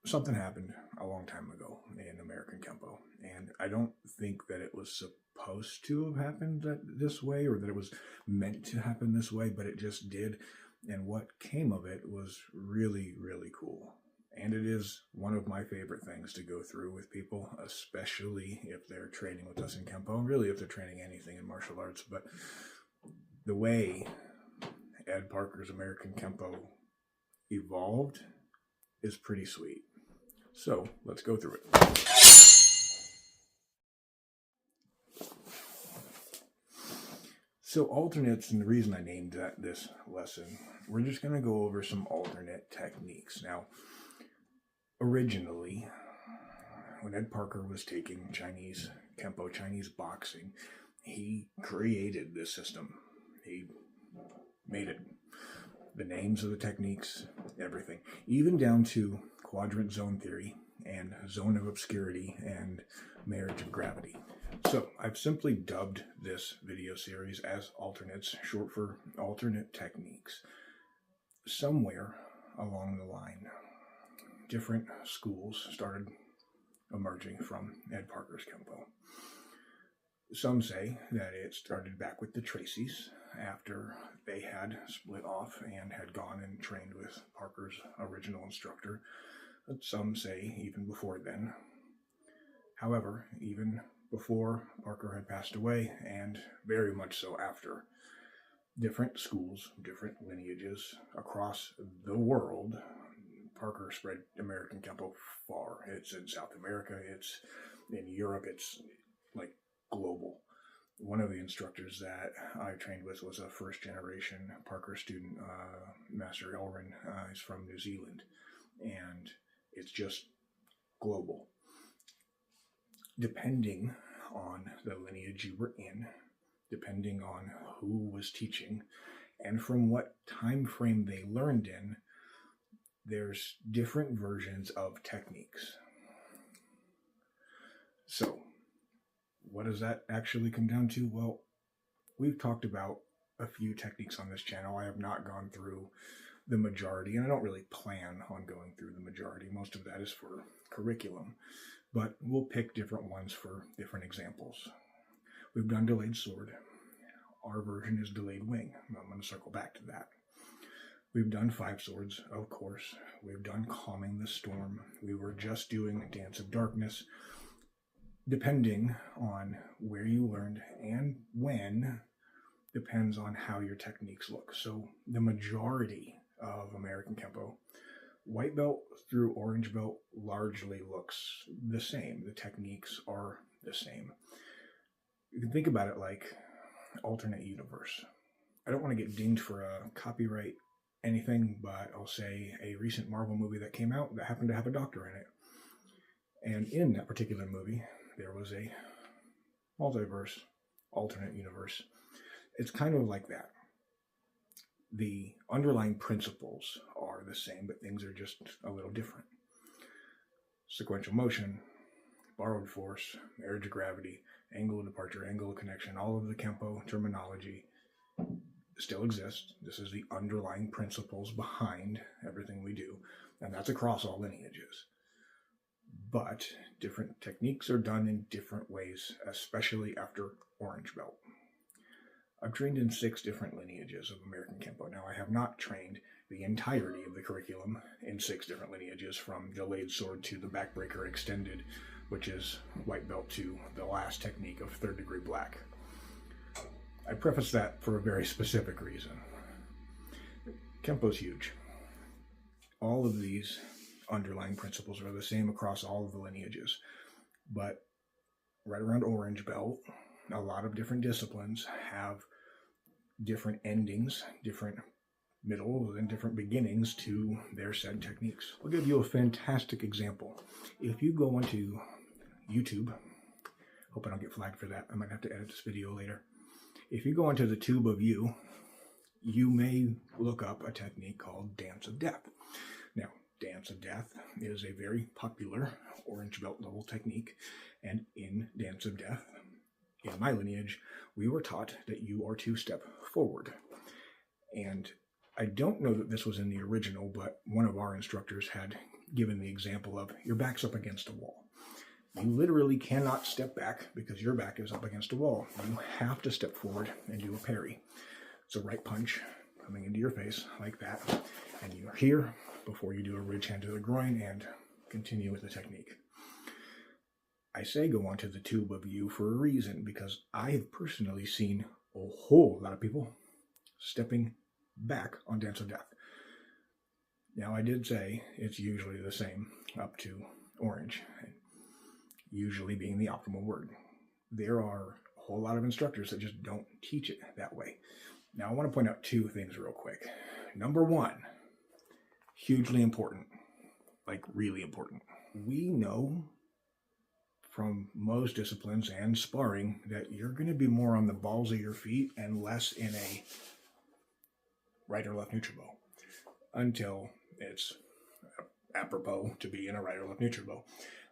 Something happened a long time ago in American Kempo, and I don't think that it was supposed to have happened this way or that it was meant to happen this way, but it just did. And what came of it was really, really cool. And it is one of my favorite things to go through with people, especially if they're training with us in Kempo, and really if they're training anything in martial arts. But the way Ed Parker's American Kempo evolved is pretty sweet. So let's go through it. So alternates, and the reason I named this lesson, we're just going to go over some alternate techniques. Now, originally, when Ed Parker was taking Chinese Kempo, Chinese boxing, he created this system. He made it. The names of the techniques, everything, even down to quadrant zone theory and zone of obscurity and marriage of gravity. So I've simply dubbed this video series as alternates, short for alternate techniques. Somewhere along the line, different schools started emerging from Ed Parker's Kempo. Some say that it started back with the Traceys after they had split off and had gone and trained with Parker's original instructor. But some say even before then. However, even before Parker had passed away, and very much so after, different schools, different lineages across the world. Parker spread American Kempo far. It's in South America, it's in Europe, it's like global. One of the instructors that I trained with was a first generation Parker student, Master Elrin. He's from New Zealand, and it's just global. Depending on the lineage you were in, depending on who was teaching, and from what time frame they learned in, there's different versions of techniques. So, what does that actually come down to? Well, we've talked about a few techniques on this channel. I have not gone through the majority, and I don't really plan on going through the majority. Most of that is for curriculum, but we'll pick different ones for different examples. We've done delayed sword. Our version is delayed wing. I'm going to circle back to that. We've done five swords, of course. We've done calming the storm. We were just doing Dance of Darkness. Depending on where you learned and when, depends on how your techniques look. So the majority of American Kempo, white belt through orange belt, largely looks the same. The techniques are the same. You can think about it like alternate universe. I don't want to get dinged for a copyright anything, but I'll say a recent Marvel movie that came out that happened to have a doctor in it. And in that particular movie, there was a multiverse, alternate universe. It's kind of like that. The underlying principles are the same, but things are just a little different. Sequential motion, borrowed force, marriage of gravity, angle of departure, angle of connection, all of the Kempo terminology still exists. This is the underlying principles behind everything we do, and that's across all lineages. But different techniques are done in different ways, especially after orange belt. I've trained in 6 different lineages of American Kempo. Now, I have not trained the entirety of the curriculum in 6 different lineages, from delayed sword to the backbreaker extended, which is white belt, to the last technique of 3rd degree black. I preface that for a very specific reason. Kempo's huge. All of these underlying principles are the same across all of the lineages, but right around orange belt, a lot of different disciplines have different endings, different middle, and different beginnings to their said techniques. I'll give you a fantastic example. If you go onto YouTube, hope I don't get flagged for that, I might have to edit this video later. If you go onto the tube of you may look up a technique called Dance of Death. Now, Dance of Death is a very popular orange belt level technique, and in Dance of Death, in my lineage, we were taught that you are to step forward. And I don't know that this was in the original, but one of our instructors had given the example of your back's up against a wall. You literally cannot step back because your back is up against a wall. You have to step forward and do a parry. It's a right punch coming into your face like that. And you're here before you do a ridge hand to the groin and continue with the technique. I say go onto the tube of you for a reason, because I have personally seen a whole lot of people stepping back on Dance of Death. Now, I did say it's usually the same up to orange, usually being the optimal word. There are a whole lot of instructors that just don't teach it that way. Now, I want to point out two things real quick. Number one, hugely important, like really important. We know from most disciplines and sparring that you're going to be more on the balls of your feet and less in a right or left neutral bow until it's apropos to be in a right or left neutral bow,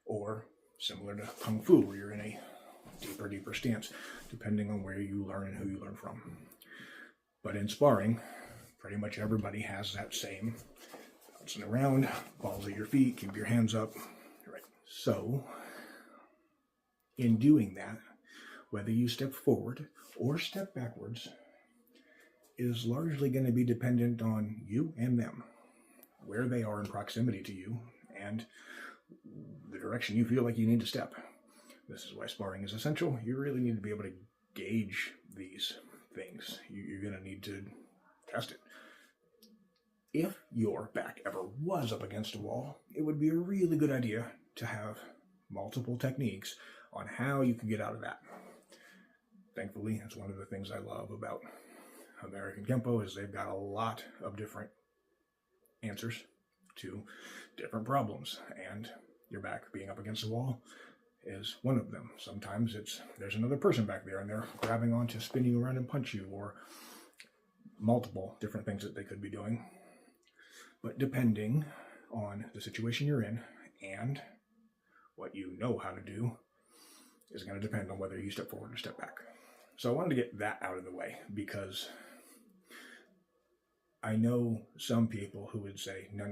or similar to Kung Fu where you're in a deeper stance, depending on where you learn and who you learn from. But in sparring, pretty much everybody has that same bouncing around, balls at your feet, keep your hands up. Right. So, in doing that, whether you step forward or step backwards is largely going to be dependent on you and them, where they are in proximity to you, and the direction you feel like you need to step. This is why sparring is essential. You really need to be able to gauge these things. You're going to need to test it. If your back ever was up against a wall, it would be a really good idea to have multiple techniques on how you can get out of that. Thankfully, it's one of the things I love about American Kempo is they've got a lot of different answers to different problems, and your back being up against the wall is one of them. Sometimes there's another person back there and they're grabbing on to spin you around and punch you, or multiple different things that they could be doing. But depending on the situation you're in and what you know how to do is going to depend on whether you step forward or step back. So I wanted to get that out of the way, because I know some people who would say, no,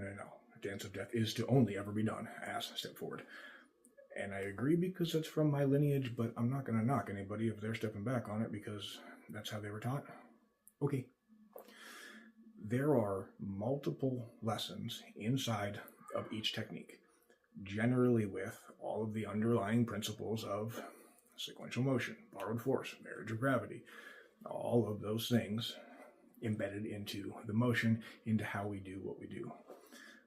Dance of Death is to only ever be done as step forward. And I agree, because it's from my lineage, but I'm not going to knock anybody if they're stepping back on it because that's how they were taught. Okay. There are multiple lessons inside of each technique, generally with all of the underlying principles of sequential motion, borrowed force, marriage of gravity, all of those things embedded into the motion, into how we do what we do.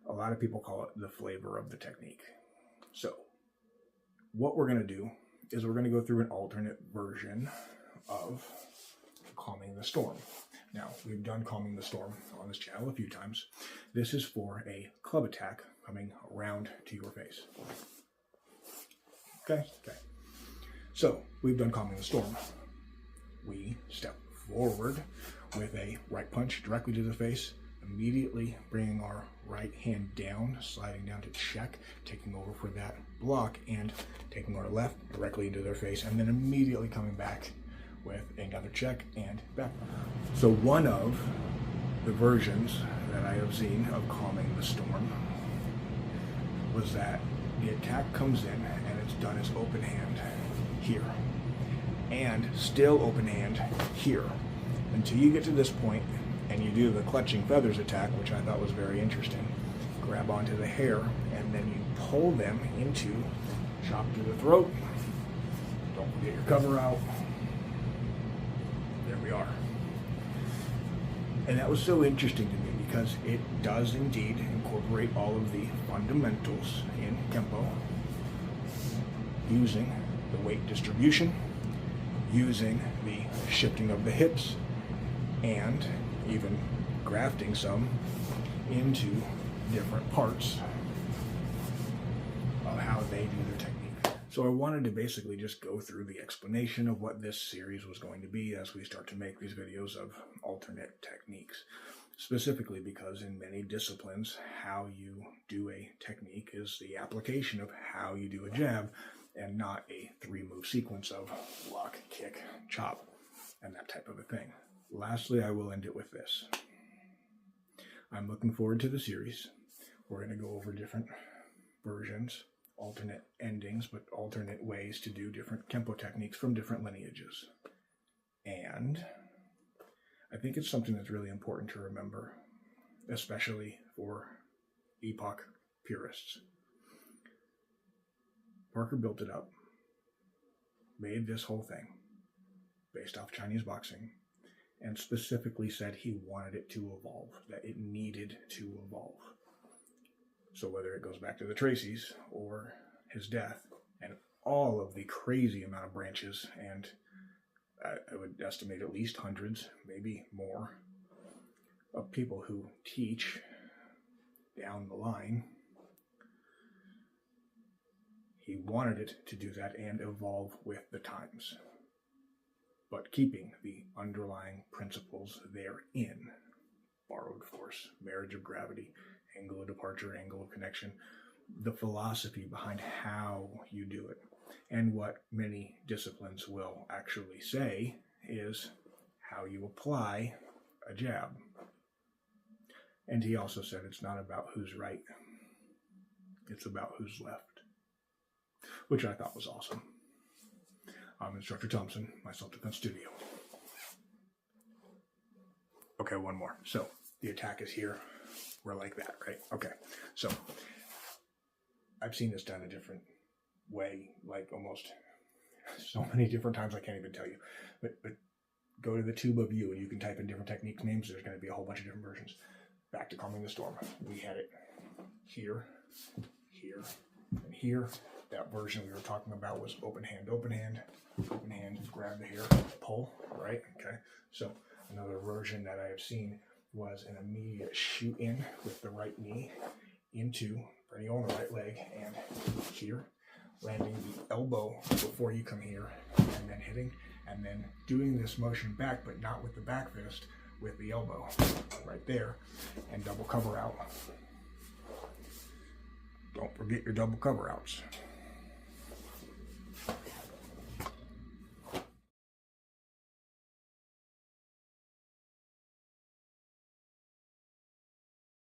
A lot of people call it the flavor of the technique. So what we're going to do is we're going to go through an alternate version of Calming the Storm. Now, we've done Calming the Storm on this channel a few times. This is for a club attack coming around to your face. Okay. So, we've done Calming the Storm. We step forward with a right punch directly to the face, immediately bringing our right hand down, sliding down to check, taking over for that block, and taking our left directly into their face, and then immediately coming back with another check and back. So one of the versions that I have seen of Calming the Storm was that the attack comes in and it's done as open hand here, and still open hand here, until you get to this point and you do the clutching feathers attack, which I thought was very interesting. Grab onto the hair and then you pull them into chop to the throat. Don't forget your cover out. There we are. And that was so interesting to me because it does indeed incorporate all of the fundamentals in Kempo, using the weight distribution, using the shifting of the hips, and even grafting some into different parts of how they do their technique. So I wanted to basically just go through the explanation of what this series was going to be as we start to make these videos of alternate techniques. Specifically because in many disciplines, how you do a technique is the application of how you do a jab, and not a 3-move sequence of block, kick, chop, and that type of a thing. Lastly, I will end it with this. I'm looking forward to the series. We're going to go over different versions, alternate endings, but alternate ways to do different Kempo techniques from different lineages. And I think it's something that's really important to remember, especially for epoch purists. Parker built it up, made this whole thing based off Chinese boxing, and specifically said he wanted it to evolve, that it needed to evolve. So whether it goes back to the Tracys or his death and all of the crazy amount of branches, and I would estimate at least hundreds, maybe more, of people who teach down the line, he wanted it to do that and evolve with the times, but keeping the underlying principles therein: borrowed force, marriage of gravity, angle of departure, angle of connection, the philosophy behind how you do it. And what many disciplines will actually say is how you apply a jab. And he also said it's not about who's right, it's about who's left, which I thought was awesome. I'm Instructor Thompson, my self-defense studio. Okay, one more. So the attack is here. We're like that, right? Okay. So I've seen this done a different way, like almost so many different times I can't even tell you. But go to the tube of you and you can type in different technique names. There's going to be a whole bunch of different versions. Back to Calming the Storm. We had it here, here, and here. That version we were talking about was open hand, grab the hair, pull, right? Okay. So another version that I have seen was an immediate shoot in with the right knee into bringing on the right leg and here, landing the elbow before you come here, and then hitting, and then doing this motion back, but not with the back fist, with the elbow right there, and double cover out. Don't forget your double cover outs.